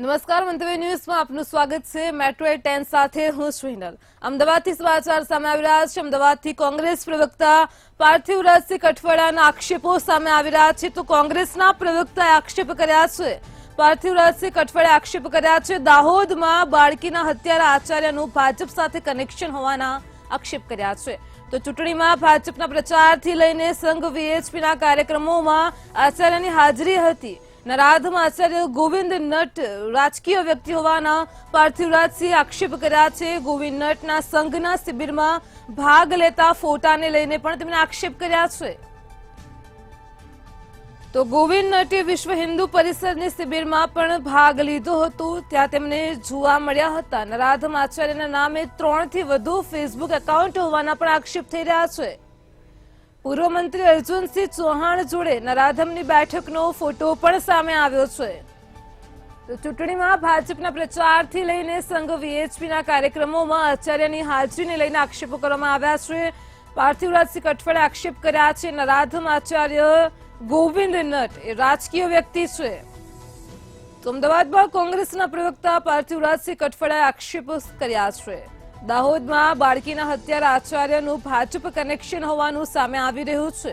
નમસ્કાર, મંતવ્ય ન્યૂઝમાં આપનું સ્વાગત છે। મેટ્રો 10 સાથે હું શ્રીનલ। અમદાવાદથી સમાચાર સામે આવી રહ્યા છે। અમદાવાદથી કોંગ્રેસ પ્રવક્તા પાર્થિવ રાજસિંહ કઠવાડાના આક્ષેપો સામે આવી રહ્યા છે। તો કોંગ્રેસના પ્રવક્તાએ આક્ષેપ કર્યા છે। પાર્થિવ રાજસિંહ કઠવાડાએ આક્ષેપ કર્યા છે દાહોદમાં બાળકીના હત્યારા આચાર્યનું ભાજપ સાથે કનેક્શન હોવાના આક્ષેપ કર્યા છે। તો ચૂંટણીમાં ભાજપના પ્રચારથી લઈને સંઘ વીએચપીના કાર્યક્રમોમાં આચાર્યની હાજરી હતી। નરાધમ આચાર્ય ગોવિંદ નટ રાજકીય વ્યક્તિ હોવાના પાર્થિવ રાજસિંહે આક્ષેપ કર્યા છે। ગોવિંદ નટના સંઘના શિબિરમાં ભાગ લેતા ફોટાને લઈને પણ તેમણે આક્ષેપ કર્યા છે। તો ગોવિંદ નટે વિશ્વ હિન્દુ પરિષદની શિબિરમાં પણ ભાગ લીધો હતો। ત્યાં તેમને જોવા મળ્યા હતા। નરાધમ આચાર્યના નામે 3 થી વધુ ફેસબુક એકાઉન્ટ હોવાના પણ આક્ષેપ થઈ રહ્યા છે। પૂર્વ મંત્રી અર્જુનસિંહ ચૌહાણ જોડે નરાધમની બેઠકનો ફોટો પણ સામે આવ્યો છે। તો ચૂંટણીમાં ભાજપના પ્રચારથી લઈને સંઘ વીએચપીના કાર્યક્રમોમાં આચાર્યની હાજરીને લઈને આક્ષેપો કરવામાં આવ્યા છે। પાર્થિવ રાજસિંહ કઠવાડાએ આક્ષેપ કર્યા છે નરાધમ આચાર્ય ગોવિંદ નટ એ રાજકીય વ્યક્તિ છે। તો અમદાવાદમાં કોંગ્રેસના પ્રવક્તા પાર્થિવ રાજસિંહ કઠવાડાએ આક્ષેપો કર્યા છે। દાહોદમાં બાળકીના હત્યારા આચાર્યનું ભાજપ કનેક્શન હોવાનું સામે આવી રહ્યું છે।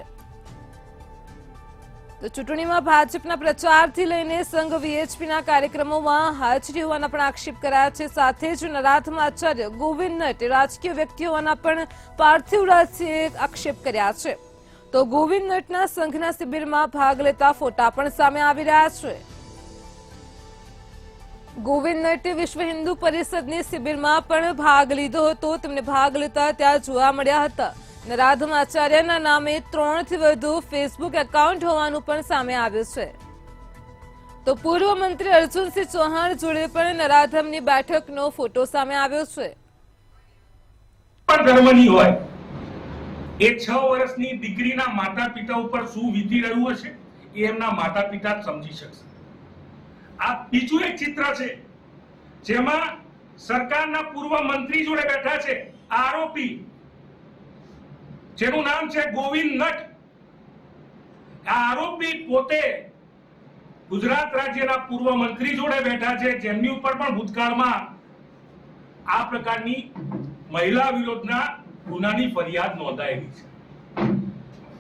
તો ચૂંટણીમાં ભાજપના પ્રચારથી લઈને સંઘ વીએચપીના કાર્યક્રમોમાં હાજરી હોવાના પણ આક્ષેપ કર્યા છે। સાથે જ નરાધમ આચાર્ય ગોવિંદ નટ રાજકીય વ્યક્તિ હોવાના પણ પાર્થિવ રાજસિંહે આક્ષેપ કર્યા છે। તો ગોવિંદ નટના સંઘના શિબિરમાં ભાગ લેતા ફોટા પણ સામે આવી રહ્યા છે। ગોવિંદ નટે વિશ્વ હિન્દુ પરિષદની શિબિરમાં પણ ભાગ લીધો હતો। તેમને ભાગ લેતા ત્યાં જોવા મળ્યા હતા। નરાધમ આચાર્યના નામે 3 થી વધુ ફેસબુક એકાઉન્ટ હોવાનું પણ સામે આવ્યું છે। તો પૂર્વ મંત્રી અર્જુનસિંહ ચૌહાણ જોડે પણ નરાધમની બેઠકનો ફોટો સામે આવ્યો છે। પણ ધર્મની હોય એ 6 વર્ષની દીકરીના માતા પિતા ઉપર શું વીતી રહ્યું હશે એ એમના માતા પિતા જ સમજી શકશે। આ બીજું એક ચિત્ર છે જેમાં સરકારના પૂર્વ મંત્રી જોડે બેઠા છે આરોપી જેનું નામ છે ગોવિંદ નટ। આ આરોપી પોતે ગુજરાત રાજ્યના પૂર્વ મંત્રી જોડે બેઠા છે જેમની ઉપર પણ ભૂતકાળમાં આ પ્રકારની મહિલા વિરોધના ગુનાની ફરિયાદ નોંધાયેલી છે।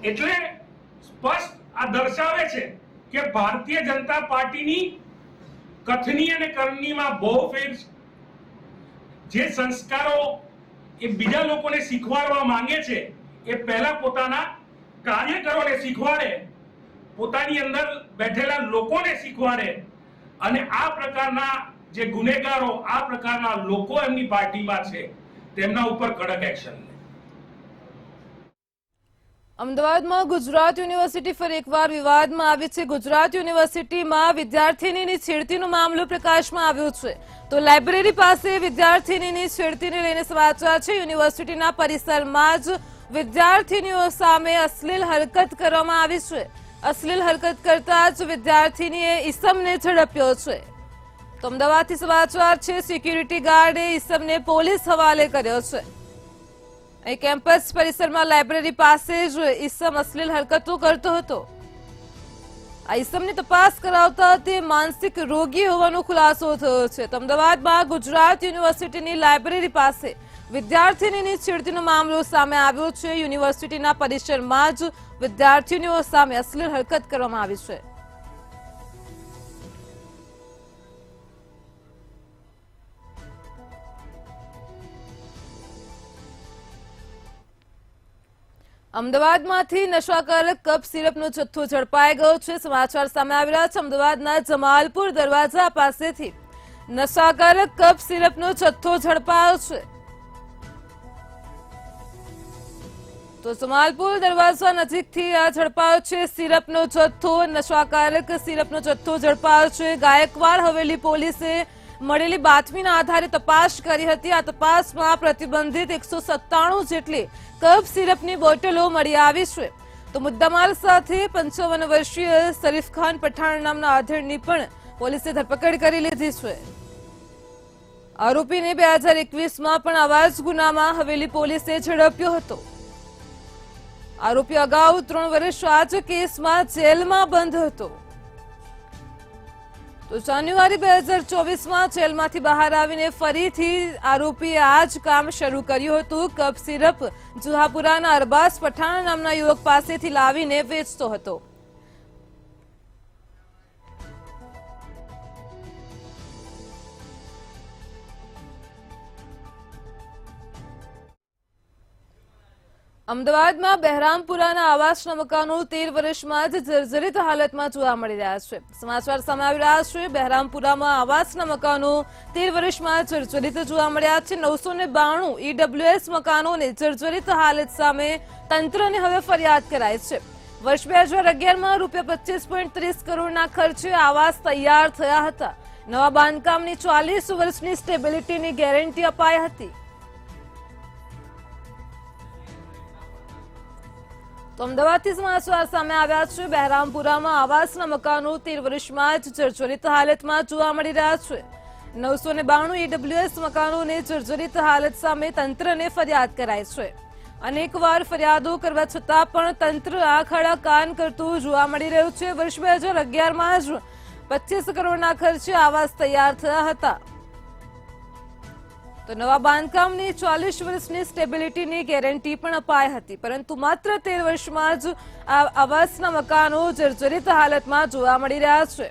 એટલે સ્પષ્ટ આ દર્શાવે છે કે ભારતીય જનતા પાર્ટીની કથની અને કરણીમાં બહુ ફેર છે। જે સંસ્કારો એ બીજા લોકોને શીખવાડવા માંગે છે એ પહેલા પોતાના કાર્યકરોને શીખવાડે, પોતાની અંદર બેઠેલા લોકોને શીખવાડે અને આ પ્રકારના જે ગુનેગારો, આ પ્રકારના લોકો એમની પાર્ટીમાં છે તેમના ઉપર કડક એક્શન લે। અમદાવાદમાં ગુજરાત યુનિવર્સિટી ફરી એકવાર વિવાદમાં આવી છે। ગુજરાત યુનિવર્સિટીમાં વિદ્યાર્થીનીની છેડતીનો મામલો પ્રકાશમાં આવ્યો છે। તો લાઇબ્રેરી પાસે વિદ્યાર્થીનીની છેડતીને લઈને સમાચાર છે। યુનિવર્સિટીના પરિસરમાં જ વિદ્યાર્થીનીઓ સામે અશ્લીલ હરકત કરવામાં આવી છે। અશ્લીલ હરકત કરતા જ વિદ્યાર્થીનીએ ઈસમને ઝડપ્યો છે। તો અમદાવાદથી સમાચાર છે। સિક્યુરિટી ગાર્ડે ઈસમને પોલીસ હવાલે કર્યો છે। અહીં કેમ્પસ પરિસરમાં લાઇબ્રેરી પાસે જ ઈસમ અશ્લીલ હરકતો કરતો હતો। આ ઈસમની તપાસ કરાવતા તે માનસિક રોગી હોવાનો ખુલાસો થયો છે। તો અમદાવાદમાં ગુજરાત યુનિવર્સિટીની લાઇબ્રેરી પાસે વિદ્યાર્થીનીની છેડતીનો મામલો સામે આવ્યો છે। યુનિવર્સિટીના પરિસરમાં જ વિદ્યાર્થીનીઓ સામે અશ્લીલ હરકત કરવામાં આવી છે। અમદાવાદમાંથી નશાકારક કપ સિરપનો જથ્થો ઝડપાઈ ગયો છે। સમાચાર સામે આવી રહ્યા છે। અમદાવાદના જમાલપુર દરવાજા પાસેથી નશાકારક કપ સિરપનો જથ્થો ઝડપાયો છે। તો જમાલપુર દરવાજા નજીકથી આ ઝડપાયો છે સિરપનો જથ્થો। નશાકારક સિરપનો જથ્થો ઝડપાયો છે। ગાયકવાડ હવેલી પોલીસે મળેલી બાતમીના આધારે તપાસ કરી હતી। આ તપાસમાં પ્રતિબંધિત 197 જેટલી કપ સિરપની બોટલો મળી આવી છે। તો મુદ્દામાલ સાથે 55 વર્ષીય શરીફ ખાન પઠાણ નામના આધેડની પણ પોલીસે ધરપકડ કરી લીધી છે। આરોપીને 2021માં પણ આવા જ ગુનામાં હવેલી પોલીસે ઝડપ્યો હતો। આરોપી અગાઉ 3 વર્ષ આ જ કેસમાં જેલમાં બંધ હતો। તો જાન્યુઆરી 2024માં જેલમાંથી બહાર આવીને ફરીથી આરોપીએ આ જ કામ શરૂ કર્યું હતું. કફ સિરપ જુહાપુરાના અરબાઝ પઠાણ નામના યુવક પાસેથી લાવીને વેચતો હતો. અમદાવાદમાં બહેરામપુરાના આવાસના મકાનો 13 વર્ષમાં જ જર્જરિત હાલતમાં જોવા મળી રહ્યા છે. સમાચાર સામે આવી રહ્યા છે. બહેરામપુરામાં આવાસના મકાનો 13 વર્ષમાં જર્જરિત જોવા મળ્યા છે. 992 ઈડબ્લ્યુએસ મકાનોને જર્જરિત હાલત સામે તંત્રને હવે ફરિયાદ કરાઈ છે. વર્ષ 2011માં ₹25.30 કરોડના ખર્ચે આવાસ તૈયાર થયા હતા. નવા બાંધકામની 40 વર્ષની સ્ટેબિલિટીની ગેરંટી અપાઈ હતી. તો અમદાવાદથી સમાચાર સામે આવ્યા છે. બહેરામપુરામાં આવાસના મકાનો 13 વર્ષમાં જ જર્જરિત હાલતમાં જોવા મળી રહ્યા છે. 992 ઈડબ્લ્યુએસ મકાનોને જર્જરિત હાલત સામે તંત્રને ફરિયાદ કરાઈ છે. અનેકવાર ફરિયાદો કરવા છતાં પણ તંત્ર આંખ આડા કાન કરતું જોવા મળી રહ્યું છે. વર્ષ 2011માં જ 25 કરોડના ખર્ચે આવાસ તૈયાર થયા હતા. તો નવા બાંધકામની 40 વર્ષની સ્ટેબિલિટીની ગેરંટી પણ અપાઈ હતી, પરંતુ માત્ર 13 વર્ષમાં જ આ આવાસના મકાનો જર્જરિત હાલતમાં જોવા મળી રહ્યા છે.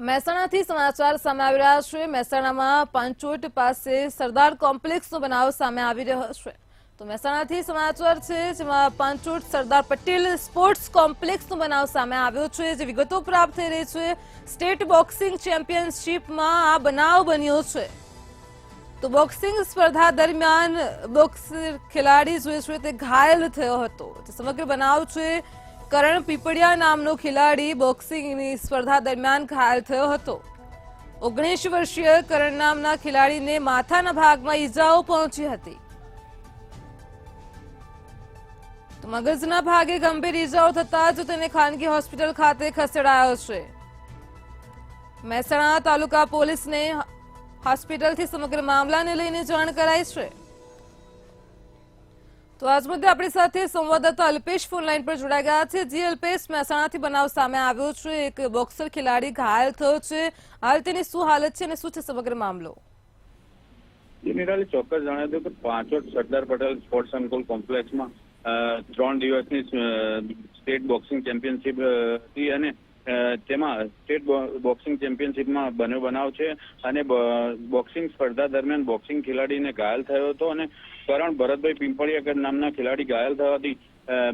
મહેસાણાથી સમાચાર સામે આવી રહ્યા છે. મહેસાણામાં પાંચોટ પાસે સરદાર કોમ્પ્લેક્સનો બનાવ સામે આવી રહ્યો છે. તો મહેસાણાથી સમાચાર છે, જેમાં પાંચોટ સરદાર પટેલ સ્પોર્ટ્સ કોમ્પ્લેક્સનો બનાવ સામે આવ્યો છે. જે વિગતો પ્રાપ્ત થઈ રહી છે, સ્ટેટ બોક્સિંગ ચેમ્પિયનશિપમાં આ બનાવ બન્યો છે. તો બોક્સિંગ સ્પર્ધા દરમિયાન બોક્સર ખેલાડી જે છે તે ઘાયલ થયો હતો. સમગ્ર બનાવ છે, કરણ પીપળિયા નામનો ખેલાડી બોક્સિંગની સ્પર્ધા દરમિયાન ઘાયલ થયો હતો. 19 વર્ષીય કરણ નામના ખેલાડીને માથાના ભાગમાં ઈજાઓ પહોંચી હતી. તો મગજના ભાગે ગંભીર ઈજાઓ થતા જ તેને ખાનગી હોસ્પિટલ ખાતે ખસેડાયો છે. મહેસાણા તાલુકા પોલીસને હોસ્પિટલથી સમગ્ર મામલાને લઈને જાણ કરાઈ છે. તો આજ મુદ્દે આપણી સાથે સંવાદદાતા અલ્પેશ ફોનલાઈન પર જોડાઈ ગયા છે. જી અલ્પેશ, મહેસાણાથી બનાવ સામે આવ્યો છે, એક બોક્સર ખેલાડી ઘાયલ થયો છે. હાલ તેની શું હાલત છે અને શું છે સમગ્ર મામલો? નિરાલી ચોક્કસ જણાવી દઉં કે પાંચોટ સરદાર પટેલ સ્પોર્ટ્સ સંકુલ કોમ્પ્લેક્સમાં 3 દિવસની સ્ટેટ બોક્સિંગ ચેમ્પિયનશિપ હતી અને તેમાં સ્ટેટ બોક્સિંગ ચેમ્પિયનશિપમાં બનાવ છે અને બોક્સિંગ સ્પર્ધા દરમિયાન બોક્સિંગ ખેલાડીને ઘાયલ થયો હતો અને કરણ ભરતભાઈ પિંપળિયા નામના ખેલાડી ઘાયલ થવાથી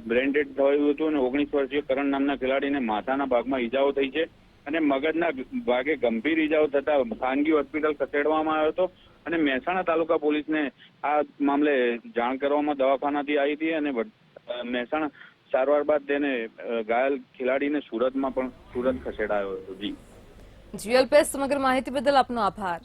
બ્રેન ડેડ થયું હતું અને 19 વર્ષીય કરણ નામના ખેલાડીને માથાના ભાગમાં ઈજાઓ થઈ છે અને મગજના ભાગે ગંભીર ઈજાઓ થતા ખાનગી હોસ્પિટલ ખસેડવામાં આવ્યો હતો અને મહેસાણા તાલુકા પોલીસને આ મામલે જાણ કરવામાં દવાખાનાથી આવી હતી અને મહેસાણા સારવાર બાદ તેને ઘાયલ ખેલાડીને સુરત ખસેડાયો હતો. જી અલ્પેશ, સમગ્ર માહિતી બદલ આપનો આભાર.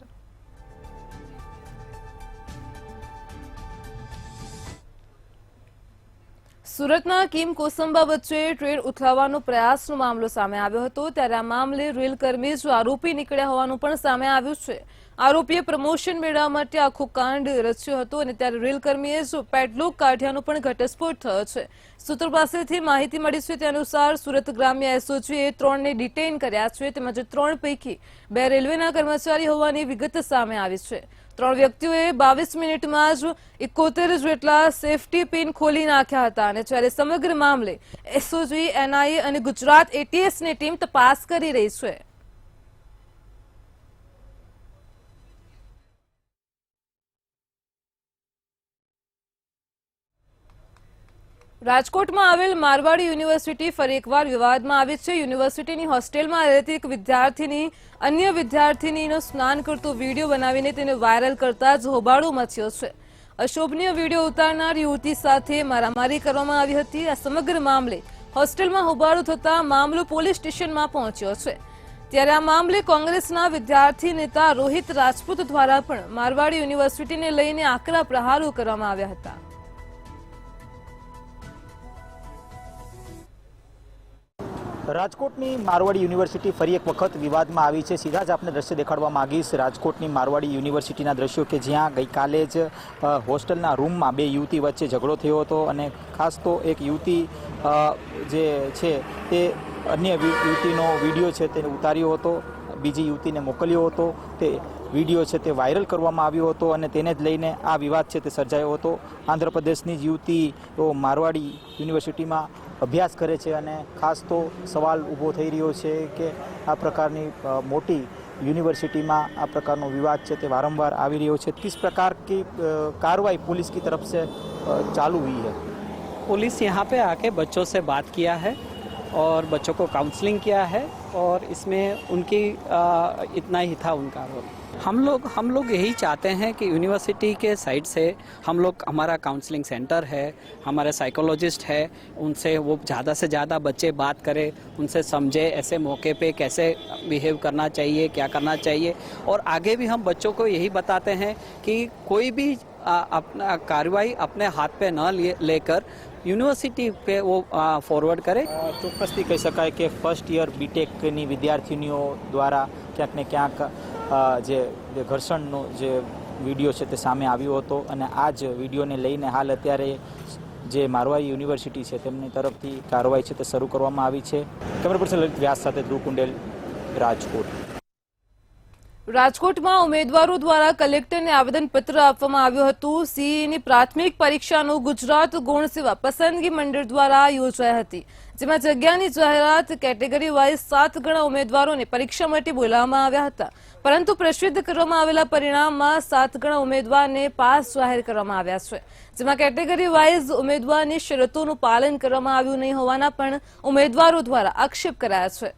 સુરતના કિમ કોસંબા વચ્ચે ટ્રેન ઉથલાવવાનો પ્રયાસનો મામલો સામે આવ્યો હતો. ત્યારે આ મામલે રેલ કર્મી જ આરોપી નીકળ્યા હોવાનું પણ સામે આવ્યું છે. આરોપીએ પ્રમોશન મેળવવા માટે આખો કાંડ રચ્યો હતો અને ત્યારે રેલ કર્મીએ જ પેડલોક કાઢ્યાનો પણ ઘટસ્ફોટ થયો છે. સૂત્રો પાસેથી માહિતી મળી છે તે અનુસાર સુરત ગ્રામ્ય એસઓજીએ 3ને ડિટેઇન કર્યા છે. તેમાં 3 પૈકી 2 રેલવેના કર્મચારી હોવાની વિગત સામે આવી છે. 3 વ્યક્તિઓએ 22 મિનિટમાં જ 71 જેટલા સેફટી પિન ખોલી નાખ્યા હતા અને જ્યારે સમગ્ર મામલે એસઓજી, એનઆઈએ અને ગુજરાત એટીએસની ટીમ તપાસ કરી રહી છે. રાજકોટમાં આવેલ મારવાડી યુનિવર્સિટી ફરી એકવાર વિવાદમાં આવી છે. યુનિવર્સિટીની હોસ્ટેલમાં રહેતી એક વિદ્યાર્થીની અન્ય વિદ્યાર્થીનીનો સ્નાન કરતો વિડીયો બનાવીને તેને વાયરલ કરતા જ હોબાળો મચ્યો છે. અશોભનીય વિડીયો ઉતારનાર યુવતી સાથે મારામારી કરવામાં આવી હતી. આ સમગ્ર મામલે હોસ્ટેલમાં હોબાળો થતા મામલો પોલીસ સ્ટેશનમાં પહોંચ્યો છે. ત્યારે આ મામલે કોંગ્રેસના વિદ્યાર્થી નેતા રોહિત રાજપૂત દ્વારા પણ મારવાડી યુનિવર્સિટીને લઈને આકરા પ્રહારો કરવામાં આવ્યા હતા. રાજકોટની મારવાડી યુનિવર્સિટી ફરી એક વખત વિવાદમાં આવી છે. સીધા જ આપણે દ્રશ્ય દેખાડવા માંગીશ રાજકોટની મારવાડી યુનિવર્સિટીના દ્રશ્યો કે જ્યાં ગઈકાલે જ હોસ્ટેલના રૂમમાં બે યુવતી વચ્ચે ઝઘડો થયો હતો અને ખાસ તો એક યુવતી જે છે તે અન્ય યુવતીનો વિડીયો છે તેને ઉતાર્યો હતો, બીજી યુવતીને મોકલ્યો હતો. તે વિડીયો છે તે વાયરલ કરવામાં આવ્યો હતો અને તેને જ લઈને આ વિવાદ છે તે સર્જાયો હતો. આંધ્રપ્રદેશની જ યુવતી મારવાડી યુનિવર્સિટીમાં અભ્યાસ કરે છે અને ખાસ તો સવાલ ઊભો થઈ રહ્યો છે કે આ પ્રકારની મોટી यूनिवर्सिटी में आ प्रकार विवाद है ते वारंवार आ रही है। किस प्रकार की कार्रवाई पुलिस की तरफ से चालू हुई है? पुलिस यहाँ पे आके बच्चों से बात किया है और बच्चों को काउंसलिंग किया है और इसमें उनकी इतना ही था उनका रोल। हम लोग यही चाहते हैं कि यूनिवर्सिटी के साइड से हमारा काउंसलिंग सेंटर है, हमारे साइकोलॉजिस्ट है, उनसे वो ज़्यादा से ज़्यादा बच्चे बात करें, उनसे समझे ऐसे मौके पे कैसे बिहेव करना चाहिए, क्या करना चाहिए। और आगे भी हम बच्चों को यही बताते हैं कि कोई भी अपना कार्रवाई अपने हाथ पे न लेकर यूनिवर्सिटी पे वो फॉरवर्ड करे। ચોક્કસથી કહી શકાય કે ફર્સ્ટ યર બીટેકની વિદ્યાર્થીનીઓ દ્વારા ક્યાંક ને ક્યાંક જે ઘર્ષણનો જે વિડીયો છે તે સામે આવ્યો હતો અને આ જ વિડીયોને લઈને હાલ અત્યારે જે મારવાડી યુનિવર્સિટી છે તેમની તરફથી કાર્યવાહી છે તે શરૂ કરવામાં આવી છે। કેમેરા પર્સન લલિત વ્યાસ સાથે ધ્રુવ કુંડેલ, રાજકોટ। રાજકોટમાં ઉમેદવારો દ્વારા કલેક્ટરને આવેદનપત્ર આપવામાં આવ્યું હતું। સીઈની પ્રાથમિક પરીક્ષાનું ગુજરાત ગૌણ સેવા પસંદગી મંડળ દ્વારા યોજાઈ હતી, જેમાં જગ્યાની જાહેરાત કેટેગરી વાઇઝ 7 ગણા ઉમેદવારોને પરીક્ષા માટે બોલાવવામાં આવ્યા હતા, પરંતુ પ્રસિદ્ધ કરવામાં આવેલા પરિણામમાં 7 ગણા ઉમેદવારને પાસ જાહેર કરવામાં આવ્યા છે, જેમાં કેટેગરી વાઇઝ ઉમેદવારની શરતોનું પાલન કરવામાં આવ્યું નહીં હોવાના પણ ઉમેદવારો દ્વારા આક્ષેપ કરાયા છે।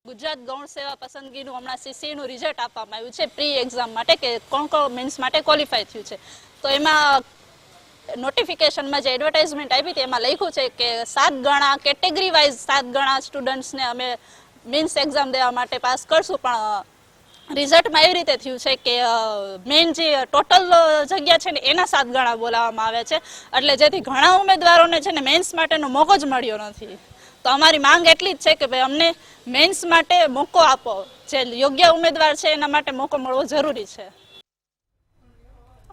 ગુજરાત ગૌણ સેવા પસંદગીનું હમણાં સીસીનું રિઝલ્ટ આપવામાં આવ્યું છે પ્રી એક્ઝામ માટે કે કોણ કોણ મેન્સ માટે ક્વોલિફાય થયું છે। તો એમાં નોટિફિકેશનમાં જે એડવર્ટાઇઝમેન્ટ આપી હતી એમાં લખ્યું છે કે 7 ગણા કેટેગરી વાઇઝ 7 ગણા સ્ટુડન્ટ્સને અમે મેન્સ એક્ઝામ દેવા માટે પાસ કરશું, પણ રિઝલ્ટમાં એવી રીતે થયું છે કે મેઇન જે ટોટલ જગ્યા છે ને એના 7 ગણા બોલાવવામાં આવે છે, એટલે જેથી ઘણા ઉમેદવારોને છે ને મેન્સ માટેનો મોકો જ મળ્યો નથી। તો અમારી માંગ એટલી જ છે કે ભાઈ અમને મેન્સ માટે મોકો આપો, જે યોગ્ય ઉમેદવાર છે એના માટે મોકો મળવો જરૂરી છે।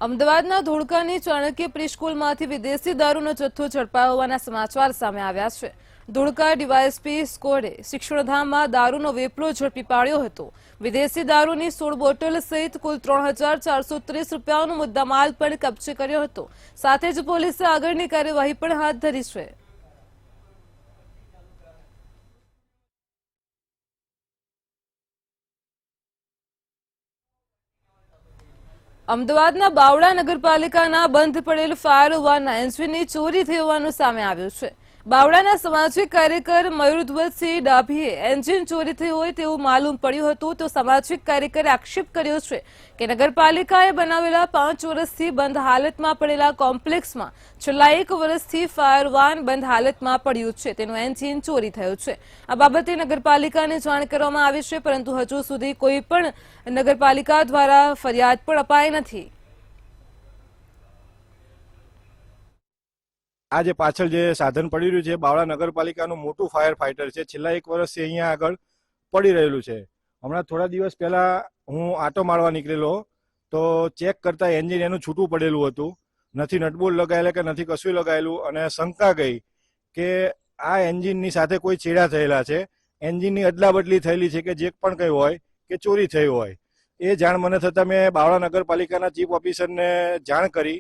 અમદાવાદના ધોળકાની ચાણક્ય પ્રીસ્કૂલમાંથી વિદેશી દારૂનો જથ્થો ઝડપાયો હોવાના સમાચાર સામે આવ્યા છે। ધોળકા ડીવાયએસપી સ્કોડે શિક્ષણધામમાં દારૂનો વેપલો ઝડપી પાડ્યો હતો। વિદેશી દારૂની 16 બોટલ સહિત કુલ 3430 રૂપિયાનો મુદ્દામાલ પણ કબજે કર્યો હતો। સાથે જ પોલીસે આગળની કાર્યવાહી પણ હાથ ધરી છે। અમદાવાદના બાવળા નગરપાલિકાના બંધ પડેલ ફાયર વાનના એન્જિનની ચોરી થઈ હોવાનું સામે આવ્યું છે। બાવળાના સામાજિક કાર્યકર મયુરધ્વજસિંહ ડાભીએ એન્જિન ચોરી થઈ હોય તેવું માલુમ પડ્યું હતું, તો સામાજિક કાર્યકરે આક્ષેપ કર્યો છે કે નગરપાલિકાએ બનાવેલા 5 વર્ષથી બંધ હાલતમાં પડેલા કોમ્પ્લેક્સમાં છેલ્લા 1 વર્ષથી ફાયર વાન બંધ હાલતમાં પડ્યું છે, તેનું એન્જિન ચોરી થયું છે। આ બાબતે નગરપાલિકાને જાણ કરવામાં આવી છે, પરંતુ હજુ સુધી કોઈ પણ નગરપાલિકા દ્વારા ફરિયાદ પણ અપાઈ નથી। આ જે પાછળ જે સાધન પડી રહ્યું છે બાવળા નગરપાલિકાનું મોટું ફાયર ફાઇટર છે, છેલ્લા 1 વર્ષથી અહીંયા આગળ પડી રહેલું છે। હમણાં થોડા દિવસ પહેલા હું આટો મારવા નીકળેલો તો ચેક કરતા એન્જિન એનું છૂટું પડેલું હતું, નથી નટબોલ્ટ લગાયેલા કે નથી કશું લગાયેલું, અને શંકા ગઈ કે આ એન્જિનની સાથે કોઈ છેડા થયેલા છે, એન્જિનની અદલા બદલી થયેલી છે કે જે પણ કંઈ હોય કે ચોરી થઈ હોય। એ જાણ મને થતાં મેં બાવળા નગરપાલિકાના ચીફ ઓફિસરને જાણ કરી।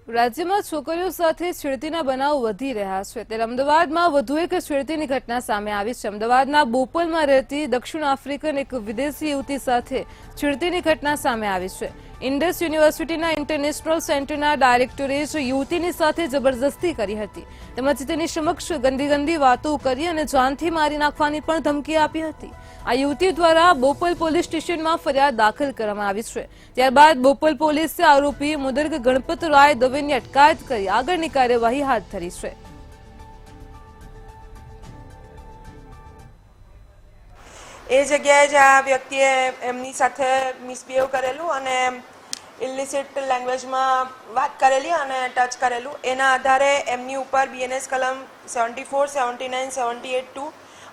રાજ્યમાં છોકરીઓ સાથે છેડતીના બનાવો વધી રહ્યા છે, ત્યારે અમદાવાદમાં વધુ એક છેડતીની ઘટના સામે આવી છે। અમદાવાદના બોપલમાં રહેતી દક્ષિણ આફ્રિકન એક વિદેશી યુવતી સાથે છેડતીની ઘટના સામે આવી છે। ઇન્ડસ યુનિવર્સિટીના ઇન્ટરનેશનલ સેન્ટરના ડાયરેક્ટરે યુવતીની સાથે જબરજસ્તી કરી હતી, તેમજ તેની સમક્ષ ગંદી વાતો કરી અને જાનથી મારી નાખવાની પણ ધમકી આપી હતી। આ યુવતી દ્વારા બોપલ પોલીસ સ્ટેશનમાં ફરિયાદ દાખલ કરવામાં આવી છે। ત્યારબાદ બોપલ પોલીસે આરોપી મુદર્ગ ગણપત રાય દવેની અટકાયત કરી આગળની કાર્યવાહી હાથ ધરી છે। એ જગ્યાએ જ આ વ્યક્તિએ એમની સાથે મિસબિહેવ કરેલું અને ઇલિસિટ લેંગ્વેજમાં વાત કરેલી અને ટચ કરેલું. એના આધારે એમની ઉપર BNS કલમ 74, 79, 78(2)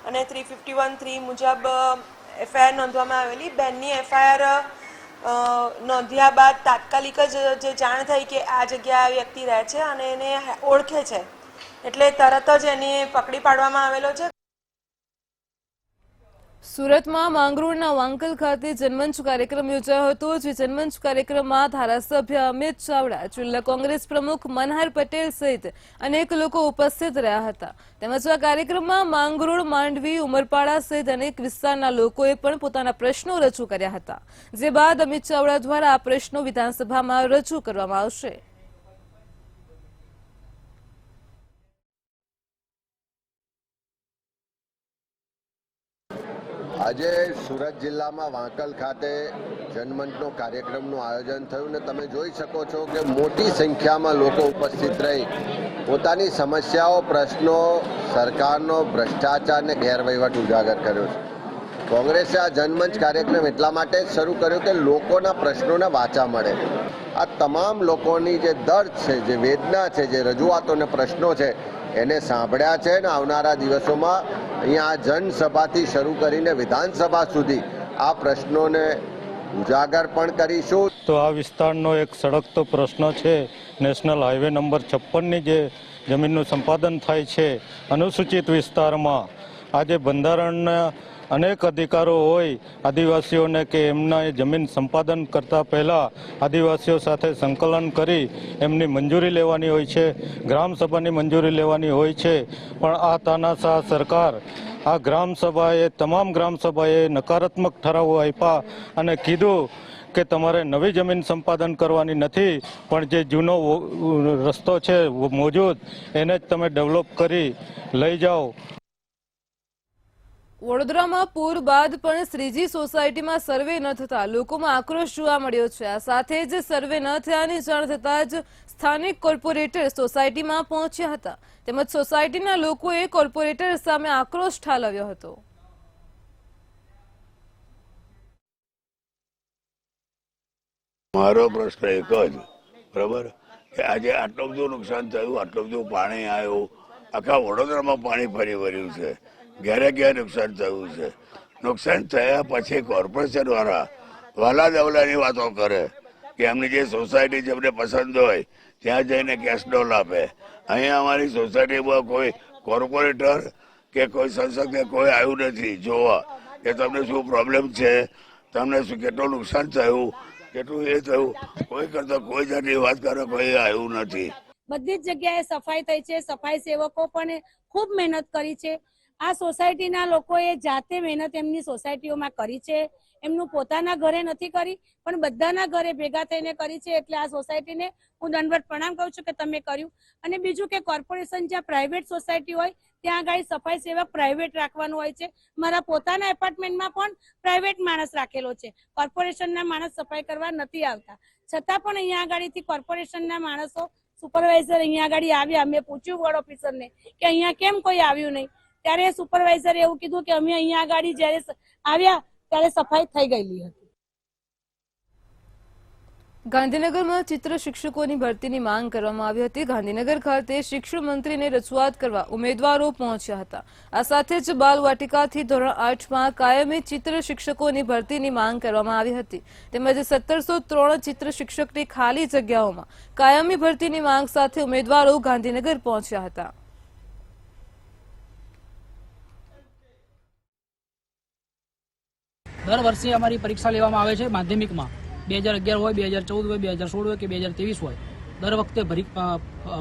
અને 351(3) મુજબ FIR નોંધવામાં આવેલી. બેનની FIR નોંધ્યા બાદ તાત્કાલિક જ જે જાણ થઈ કે આ જગ્યાએ આ વ્યક્તિ રહે છે અને એને ઓળખે છે, એટલે તરત જ એને પકડી પાડવામાં આવેલો છે. સુરતમાં માંગરોળના વાંકલ ખાતે જનમંચ કાર્યક્રમ યોજાયો હતો. જે જનમંચ કાર્યક્રમમાં ધારાસભ્ય અમિત ચાવડા, જિલ્લા કોંગ્રેસ પ્રમુખ મનહર પટેલ સહિત અનેક લોકો ઉપસ્થિત રહ્યા હતા. તેમજ આ કાર્યક્રમમાં માંગરોળ, માંડવી, ઉમરપાડા સહિત અનેક વિસ્તારના લોકોએ પણ પોતાના પ્રશ્નો રજૂ કર્યા હતા. જે બાદ અમિત ચાવડા દ્વારા આ પ્રશ્નો વિધાનસભામાં રજૂ કરવામાં આવશે. આજે સુરત જિલ્લામાં વાંકલ ખાતે જનમંચનો કાર્યક્રમનું આયોજન થયું ને તમે જોઈ શકો છો કે મોટી સંખ્યામાં લોકો ઉપસ્થિત રહી પોતાની સમસ્યાઓ, પ્રશ્નો, સરકારનો ભ્રષ્ટાચાર ને ગેરવહીવટ ઉજાગર કર્યો છે. કોંગ્રેસે આ જનમંચ કાર્યક્રમ એટલા માટે જ શરૂ કર્યો કે લોકોના પ્રશ્નોને વાચા મળે. આ તમામ લોકોની જે દર્દ છે, જે વેદના છે, જે રજૂઆતો અને પ્રશ્નો છે એને સાંભળ્યા છે ને આવનારા દિવસોમાં અહીંયા આ જનસભાથી શરૂ કરીને વિધાનસભા સુધી આ પ્રશ્નોને ઉજાગર પણ કરીશું. તો આ વિસ્તારનો એક સળગતો પ્રશ્ન છે નેશનલ હાઈવે નંબર 56ની જે જમીનનું સંપાદન થાય છે અનુસૂચિત વિસ્તારમાં. આજે બંધારણના અનેક અધિકારો હોય આદિવાસીઓને કે એમના જમીન સંપાદન કરતા પહેલાં આદિવાસીઓ સાથે સંકલન કરી એમની મંજૂરી લેવાની હોય છે, ગ્રામસભાની મંજૂરી લેવાની હોય છે. પણ આ તાનાશાહ સરકાર, આ ગ્રામસભાએ, તમામ ગ્રામસભાએ નકારાત્મક ઠરાવો આપ્યા અને કીધું કે તમારે નવી જમીન સંપાદન કરવાની નથી, પણ જે જૂનો રસ્તો છે મોજૂદ એને જ તમે ડેવલપ કરી લઈ જાઓ. વડોદરામાં પૂર બાદ પણ શ્રીજી સોસાયટીમાં સર્વે ન થતા લોકોમાં આક્રોશ જોવા મળ્યો છે. આ સાથે જ સર્વે ન થયાની જાણ થતાં જ સ્થાનિક કોર્પોરેટર સોસાયટીમાં પહોંચ્યા હતા. તેમજ સોસાયટીના લોકોએ કોર્પોરેટર સામે આક્રોશ ઠાલવ્યો હતો. મારો પ્રશ્ન એક જ, બરાબર, કે આજે આટલું બધું નુકસાન થયું, આટલું બધું પાણી આવ્યું, આખા વડોદરામાં પાણી ફરી વળ્યું છે, ઘેરે ઘેર નુકસાન થયું છે. નુકસાન થયા પછી કોર્પોરેશન વાળા વાલા દવલાની વાતો કરે કે એમની જે સોસાયટી જેમને પસંદ હોય ત્યાં જઈને કેશ ડોલ આપે. અહીંયા અમારી સોસાયટીમાં કોઈ કોર્પોરેટર કે કોઈ સંસદ કે કોઈ આવ્યું નથી જોવા કે તમને શું પ્રોબ્લેમ છે, તમને શું કેટલું નુકસાન થયું, કેટલું એ થયું. કોઈ કરતા કોઈ જાતની વાત કરે કોઈ આવ્યું નથી. બધી જ જગ્યાએ સફાઈ થઈ છે. સફાઈ સેવકો પણ ખૂબ મહેનત કરી છે. આ સોસાયટીના લોકોએ જાતે મહેનત એમની સોસાયટીઓમાં કરી છે. એમનું પોતાના ઘરે નથી કરી, પણ બધાના ઘરે ભેગા થઈને કરી છે. એટલે આ સોસાયટીને હું દંડવત પ્રણામ કરું છું કે તમે કર્યું. અને બીજું કે કોર્પોરેશન જ્યાં પ્રાઇવેટ સોસાયટી હોય ત્યાં આગળ સફાઈ સેવક પ્રાઇવેટ રાખવાનું હોય છે. મારા પોતાના એપાર્ટમેન્ટમાં પણ પ્રાઇવેટ માણસ રાખેલો છે. કોર્પોરેશનના માણસ સફાઈ કરવા નથી આવતા. છતાં પણ અહીંયા આગળથી કોર્પોરેશનના માણસો, સુપરવાઇઝર અહીંયા આગળ આવ્યા. મેં પૂછ્યું વોર્ડ ઓફિસરને કે અહીંયા કેમ કોઈ આવ્યું નહીં, ત્યારે સુપરવાઇઝરે એવું કીધું કે અમે અહીંયા આગળ જ્યારે આવ્યા ત્યારે સફાઈ થઈ ગયેલી હતી. ગાંધીનગરમાં ચિત્ર શિક્ષકોની ભરતીની માંગ કરવામાં આવી હતી. ગાંધીનગર ખાતે શિક્ષણ મંત્રીને રજૂઆત કરવા ઉમેદવારો પહોંચ્યા હતા. આ સાથે જ બાલવાટિકાથી ધોરણ 8માં કાયમી ચિત્ર શિક્ષકોની ભરતીની માંગ કરવામાં આવી હતી. તેમજ 1703 ચિત્ર શિક્ષકની ખાલી જગ્યાઓમાં કાયમી ભરતીની માંગ સાથે ઉમેદવારો ગાંધીનગર પહોંચ્યા હતા. દર વર્ષે અમારી પરીક્ષા લેવામાં આવે છે માધ્યમિકમાં. 2011 હોય, 2014 હોય, 2016 હોય કે 2023 હોય, દર વખતે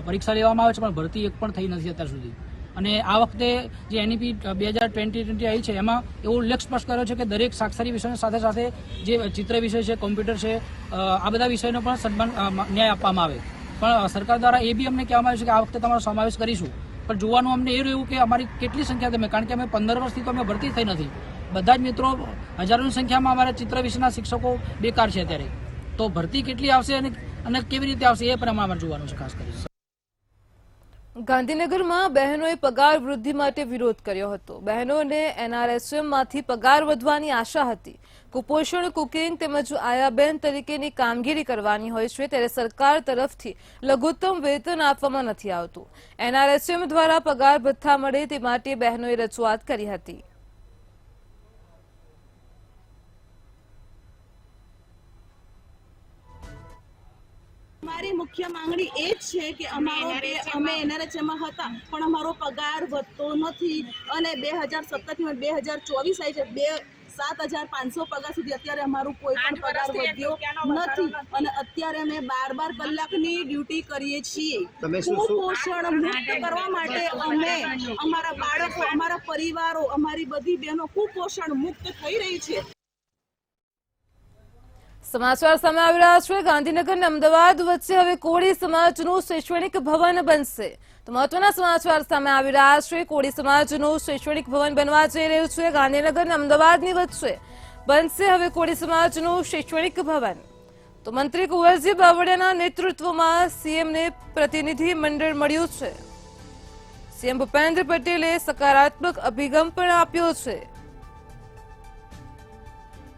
પરીક્ષા લેવામાં આવે છે, પણ ભરતી એક પણ થઈ નથી અત્યાર સુધી. અને આ વખતે જે NEP 2020 આવી છે એમાં એવો ઉલ્લેખ સ્પષ્ટ કર્યો છે કે દરેક સાક્ષરી વિષયની સાથે સાથે જે ચિત્ર વિષય છે, કોમ્પ્યુટર છે, આ બધા વિષયનો પણ સન્માન ન્યાય આપવામાં આવે. પણ સરકાર દ્વારા એ બી અમને કહેવામાં આવ્યું છે કે આ વખતે તમારો સમાવેશ કરીશું. પણ જોવાનું અમને એ રહ્યું કે અમારી કેટલી સંખ્યા તમે, કારણ કે અમે 15 વર્ષથી તો અમે ભરતી થઈ નથી. બધા જ મિત્રો, હજારોની સંખ્યામાં અમારા ચિત્ર વિષયના શિક્ષકો બેકાર છે અત્યારે. તો ભરતી કેટલી આવશે અને કેવી રીતે આવશે એ પણ અમારે જોવાનું છે ખાસ કરીને. ગાંધીનગરમાં બહેનોએ પગાર વૃદ્ધિ માટે વિરોધ કર્યો હતો. બહેનોને NRSMમાંથી પગાર વધવાની આશા હતી. કુપોષણ, કુકિંગ તેમજ આયાબેન તરીકેની કામગીરી કરવાની હોય છે, ત્યારે સરકાર તરફથી લઘુત્તમ વેતન આપવામાં નથી આવતું. NRSM દ્વારા પગાર ભથ્થા મળે તે માટે બહેનોએ રજૂઆત કરી હતી. અમારી મુખ્ય માંગણી એ જ છે કે અમે NRSMમાં હતા પણ અમારો પગાર વધતો નથી અને 2017થી 2024 આવી છે 7,500 પગાર સુધી અત્યારે અમારું કોઈ પણ પગાર વધ્યો નથી અને અત્યારે અમે 12 કલાકની ડ્યુટી કરીએ છીએ. કુપોષણ મુક્ત કરવા માટે અમે અમારા બાળકો, અમારા પરિવારો, અમારી બધી બહેનો કુપોષણ મુક્ત થઈ રહી છે. સમાચાર સામે આવી રહ્યા છે. ગાંધીનગર અને અમદાવાદ વચ્ચે હવે કોળી સમાજનું શૈક્ષણિક ભવન બનશે. તો મહત્વના સમાચાર સામે આવી રહ્યા છે. કોળી સમાજનું શૈક્ષણિક ભવન બનવા જઈ રહ્યું છે. ગાંધીનગર અને અમદાવાદની વચ્ચે બનશે હવે કોળી સમાજનું શૈક્ષણિક ભવન. તો મંત્રી કુંવરજી બાવળિયાના નેતૃત્વમાં સીએમને પ્રતિનિધિ મંડળ મળ્યું છે. સીએમ ભૂપેન્દ્ર પટેલે સકારાત્મક અભિગમ પણ આપ્યો છે.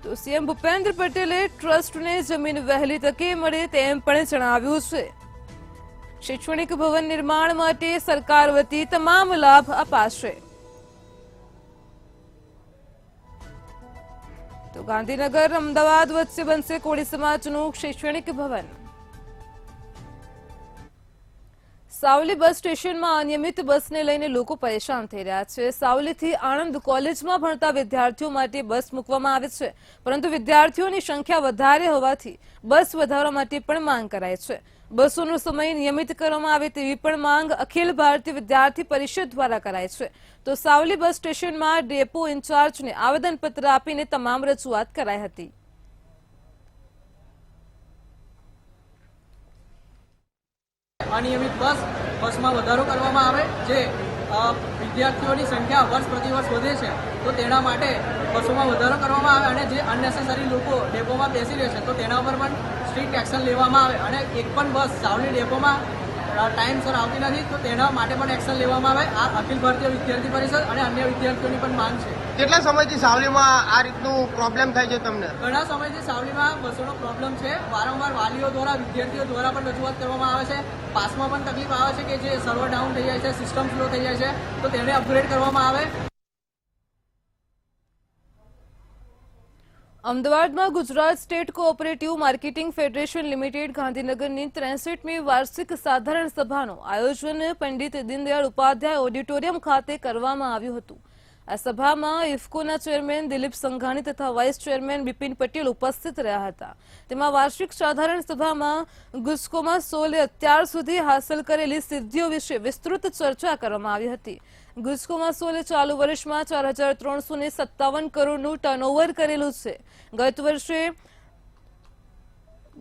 તો સીએમ ભૂપેન્દ્ર પટેલે ટ્રસ્ટને જમીન વહેલી તકે મળે તેમ પણ જણાવ્યું છે. શૈક્ષણિક ભવન નિર્માણ માટે સરકાર વતી તમામ લાભ અપાશે. તો ગાંધીનગર અમદાવાદ વચ્ચે બનશે કોળી સમાજનું શૈક્ષણિક ભવન. સાવલી બસ સ્ટેશનમાં અનિયમિત બસને લઈને લોકો પરેશાન થઈ રહ્યા છે. સાવલીથી આણંદ કોલેજમાં ભણતા વિદ્યાર્થીઓ માટે બસ મૂકવામાં આવે છે, પરંતુ વિદ્યાર્થીઓની સંખ્યા વધારે હોવાથી બસ વધારવા માટે પણ માંગ કરાય છે. બસોનો સમય નિયમિત કરવામાં આવે તેવી પણ માંગ અખિલ ભારતીય વિદ્યાર્થી પરિષદ દ્વારા કરાય છે. તો સાવલી બસ સ્ટેશનમાં ડેપો ઇન્ચાર્જને આવેદનપત્ર આપીને તમામ રજૂઆત કરાઈ હતી. અનિયમિત બસમાં વધારો કરવામાં આવે, જે વિદ્યાર્થીઓની સંખ્યા વર્ષ પ્રતિવર્ષ વધે છે, તો તેના માટે બસોમાં વધારો કરવામાં આવે અને જે અનનેસેસરી લોકો ડેપોમાં બેસી રહે છે તો તેના ઉપર પણ સ્ટ્રિક્ટ એક્શન લેવામાં આવે અને એક પણ બસ સાવલી ડેપોમાં ટાઈમસર આવતી નથી તો તેના માટે પણ એક્શન લેવામાં આવે. આ અખિલ ભારતીય વિદ્યાર્થી પરિષદ અને અન્ય વિદ્યાર્થીઓની પણ માંગ છે. કેટલા સમયથી સાવલીમાં આ રીતનું પ્રોબ્લેમ થાય છે તમને? ઘણા સમયથી સાવલીમાં બસોનો પ્રોબ્લેમ છે. વારંવાર વાલીઓ દ્વારા, વિદ્યાર્થીઓ દ્વારા પણ રજૂઆત કરવામાં આવે છે. પાસમાં પણ તકલીફ આવે છે કે જે સર્વર ડાઉન થઈ જાય છે, સિસ્ટમ સ્લો થઈ જાય છે, તો તેને અપગ્રેડ કરવામાં આવે. અમદાવાદમાં Gujarat state cooperative marketing federation limited ગાંધીનગરની 63મી વાર્ષિક સાધારણ સભાનું આયોજન પંડિત દીનદયાળ ઉપાધ્યાય ઓડિટોરિયમ ખાતે કરવામાં આવ્યું હતું. આ સભામાં ઇફકોના ચેરમેન દિલીપ સંઘાણી તથા વાઇસ ચેરમેન બિપિન પટેલ ઉપસ્થિત રહ્યા હતા. તેમાં વાર્ષિક સાધારણ સભામાં ગુસ્કોમાં સોલે અત્યાર સુધી હાંસલ કરેલી સિદ્ધિઓ વિશે વિસ્તૃત ચર્ચા કરવામાં આવી હતી. ગુસ્કોમાં સોલે ચાલુ વર્ષમાં 4,357 કરોડનું ટર્નઓવર કરેલું છે.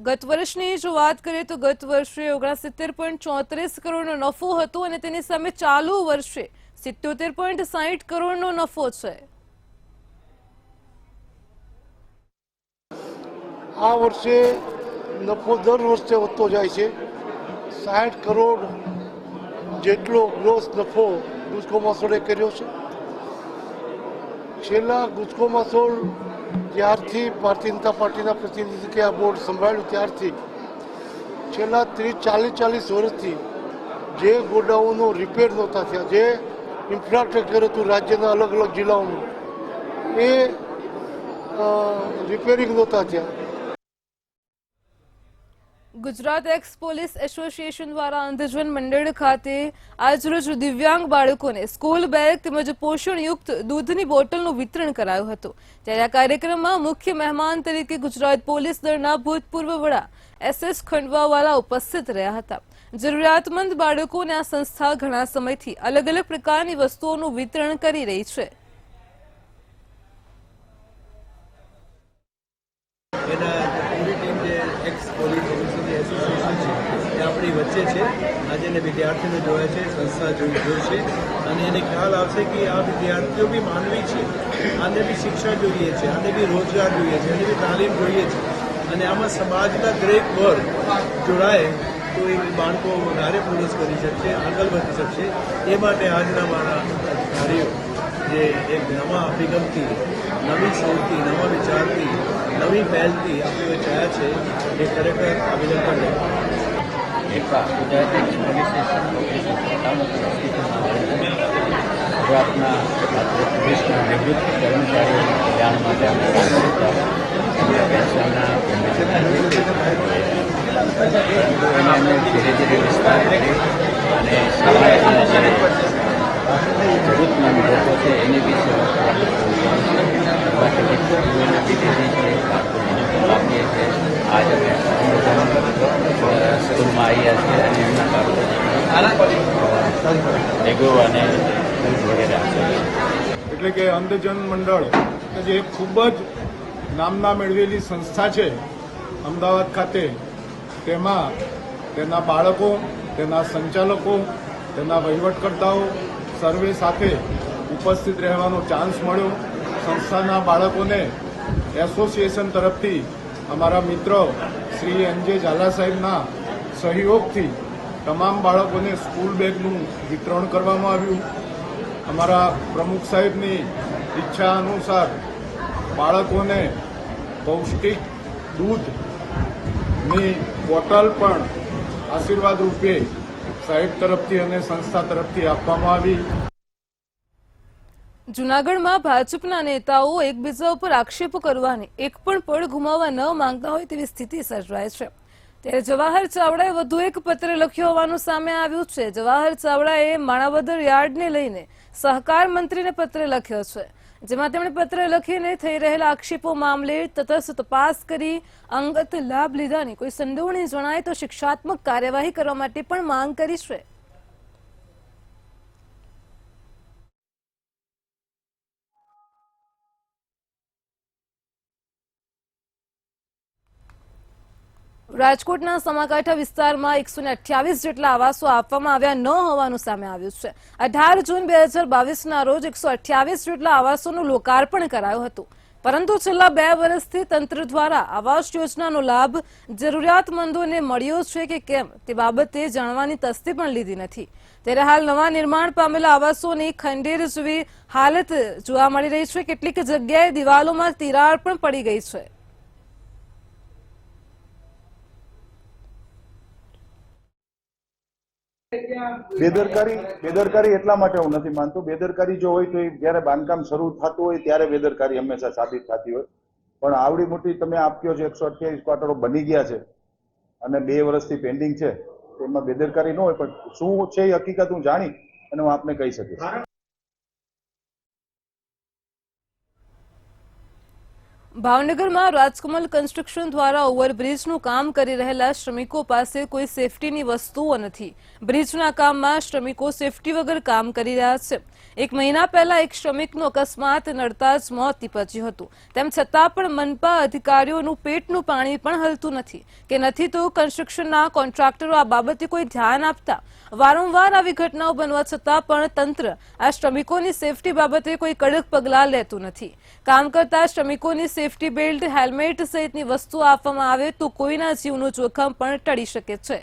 ગત વર્ષની જો વાત કરીએ તો ગત વર્ષે 69.34 કરોડનો નફો હતો અને તેની સામે ચાલુ વર્ષે 77.60 કરોડનો નફો છે. આ વર્ષે નફો દર વર્ષે વધતો જાય છે. 60 કરોડ જેટલો ગ્રોસ નફો ગુસ્કો માસોલે કર્યો છે. છેલ્લા ગુસ્કો માસોલ ત્યારથી ભારતીય જનતા પાર્ટીના પ્રતિનિધિત્વ આ બોર્ડ સંભાળ્યું ત્યારથી છેલ્લા 30-40 વર્ષથી જે ગોડાઉનો રિપેર નહોતા થયા, જે ઇન્ફ્રાસ્ટ્રક્ચર હતું રાજ્યના અલગ અલગ જિલ્લાઓનું, એ રિપેરિંગ નહોતા થયા. ગુજરાત એક્સ પોલીસ એસોસિએશન દ્વારા અંધજન મંડળ ખાતે આજરોજ દિવ્યાંગ બાળકોને સ્કૂલ બેગ તેમજ પોષણયુક્ત દૂધની બોટલનું વિતરણ કરાયું હતું. ત્યારે આ કાર્યક્રમમાં મુખ્ય મહેમાન તરીકે ગુજરાત પોલીસ દળના ભૂતપૂર્વ વડા SS ખંડવાવાલા ઉપસ્થિત રહ્યા હતા. જરૂરિયાતમંદ બાળકોને આ સંસ્થા ઘણા સમયથી અલગ અલગ પ્રકારની વસ્તુઓનું વિતરણ કરી રહી છે. આપણી વચ્ચે છે. આજે એને વિદ્યાર્થીઓને જોયા છે, સંસ્થા જોશે અને એને ખ્યાલ આવશે કે આ વિદ્યાર્થીઓ બી માનવી છે, આને બી શિક્ષા જોઈએ છે, આને બી રોજગાર જોઈએ છે, આને બી તાલીમ જોઈએ છે અને આમાં સમાજના દરેક વર્ગ જોડાય તો એ બાળકો વધારે પ્રોગ્રેસ કરી શકશે, આગળ વધી શકશે. એ માટે આજના મારા અધિકારીઓ જે એક નવા અભિગમથી, નવી સોચથી, નવા વિચારથી, નવી પહેલથી આપણે વચાયા છે, એ ખરેખર અભિનંદન. ગુજરાતના પોલીસના નિવૃત્ત કર્મચારીઓના કલ્યાણ માટે અમે કામ કરતા પેન્શનના એને અમે ધીરે ધીરે વિસ્તાર કરી અને સમાજના જે જરૂરતમંદ લોકો છે એની બી સેવા કરવાની બાકી વિદ્યાર્થીઓને બી દીધી છે, બાળકોને આપીએ છીએ. આજ અમે સ્કૂલમાં આવ્યા છીએ અને એમના બાળકો ભેગો અને એટલે કે અંધજન મંડળ કે જે ખૂબ જ નામના મેળવેલી સંસ્થા છે અમદાવાદ ખાતે, તેમાં તેના બાળકો, તેના સંચાલકો, તેના વહીવટકર્તાઓ સર્વે સાથે ઉપસ્થિત રહેવાનો ચાન્સ મળ્યો. સંસ્થાના બાળકોને એસોસિએશન તરફથી અમારા મિત્ર શ્રી NJ ઝાલા સાહેબના સહયોગથી તમામ બાળકોને સ્કૂલ બેગનું વિતરણ કરવામાં આવ્યું. અમારા પ્રમુખ સાહેબની ઈચ્છા અનુસાર બાળકોને પૌષ્ટિક દૂધની બોટલ પણ આશીર્વાદ રૂપે સાહેબ તરફથી અને સંસ્થા તરફથી આપવામાં આવી. જૂનાગઢમાં ભાજપના નેતાઓ એકબીજા ઉપર આક્ષેપો કરવાની એક પણ પળ ગુમાવવા ન માંગતા હોય તેવી સ્થિતિ સર્જાય છે. ત્યારે જવાહર ચાવડાએ વધુ એક પત્ર લખ્યો હોવાનું સામે આવ્યું છે. જવાહર ચાવડાએ માણાવદર યાર્ડને લઈને સહકાર મંત્રીને પત્ર લખ્યો છે, જેમાં તેમણે પત્ર લખીને થઈ રહેલા આક્ષેપો મામલે તટસ્થ તપાસ કરી અંગત લાભ લીધાની કોઈ સંડોવણી જણાય તો શિક્ષાત્મક કાર્યવાહી કરવા માટે પણ માંગ કરી છે. રાજકોટના સમાકાંઠા વિસ્તારમાં 128 જેટલા આવાસો આપવામાં આવ્યા ન હોવાનું સામે આવ્યું છે. 18 જૂન 2022ના રોજ 128 જેટલા આવાસોનું લોકાર્પણ કરાયું હતું, પરંતુ છેલ્લા 2 વર્ષથી તંત્ર દ્વારા આવાસ યોજનાનો લાભ જરૂરિયાતમંદોને મળ્યો છે કે કેમ તે બાબતે જાણવાની તસ્દી પણ લીધી નથી. ત્યારે હાલ નવા નિર્માણ પામેલા આવાસોની ખંડેર જેવી હાલત જોવા મળી રહી છે. કેટલીક જગ્યાએ દિવાલોમાં તિરાડ પણ પડી ગઈ છે. બેદરકારી એટલા માટે હું નથી માનતો. બેદરકારી જો હોય તો જયારે બાંધકામ શરૂ થતું હોય ત્યારે બેદરકારી હંમેશા સાબિત થતી હોય. પણ આવડી મોટી તમે આપ કહો છો 128 ક્વાર્ટરો બની ગયા છે અને 2 વર્ષથી પેન્ડિંગ છે, એમાં બેદરકારી ન હોય, પણ શું છે એ હકીકત હું જાણી અને હું આપને કહી શકીશ. ભાવનગરમાં રાજકમલ કન્સ્ટ્રક્શન દ્વારા ઓવરબ્રિજનું કામ કરી રહેલા શ્રમિકો પાસે કોઈ સેફટીની વસ્તુઓ નથી. બ્રિજના કામમાં શ્રમિકો સેફટી વગર કામ કરી રહ્યા છે. 1 મહિના પહેલા એક શ્રમિકનું અકસ્માત નડતા જ મોત નીપજ્યું હતું. તેમ છતાં પણ મનપા અધિકારીઓનું પેટનું પાણી પણ હલતું નથી કે નથી તો કન્સ્ટ્રક્શનના કોન્ટ્રાક્ટરો આ બાબતે કોઈ ધ્યાન આપતા. વારંવાર આવી ઘટનાઓ બનવા છતાં પણ તંત્ર આ શ્રમિકોની સેફટી બાબતે કોઈ કડક પગલાં લેતું નથી. કામ કરતા શ્રમિકોની સેફટી બેલ્ટ, હેલ્મેટ સહિતની વસ્તુઓ આપવામાં આવે તો કોઈના જીવનું જોખમ પણ ટળી શકે છે.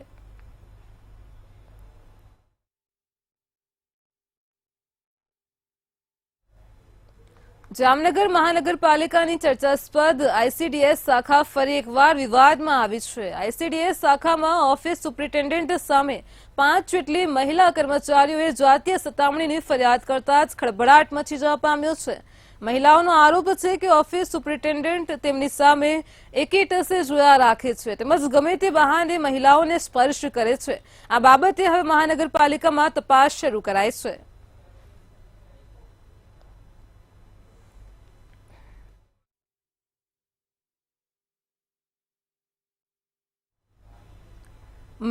જામનગર મહાનગરપાલિકાની ચર્ચાસ્પદ ICDS શાખા ફરી એકવાર વિવાદમાં આવી છે. ICDS શાખામાં ઓફિસ સુપ્રિન્ટેન્ડન્ટ સામે 5 જેટલી મહિલા કર્મચારીઓએ જાતીય સતામણીની ફરિયાદ કરતા જ ખળભળાટ મચી જવા પામ્યો છે. મહિલાઓનો આરોપ છે કે ઓફિસ સુપ્રિન્ટેન્ડન્ટ તેમની સામે એકેટસે જોયા રાખે છે તેમજ ગમે તે બહાને મહિલાઓને સ્પર્શ કરે છે. આ બાબતે હવે મહાનગરપાલિકામાં તપાસ શરૂ કરાઈ છે.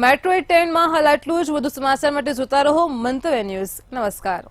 મેટ્રો 10 માં હાલ આટલું જ. વધુ સમાચાર માટે જોતા રહો મંતવ્ય ન્યૂઝ. નમસ્કાર.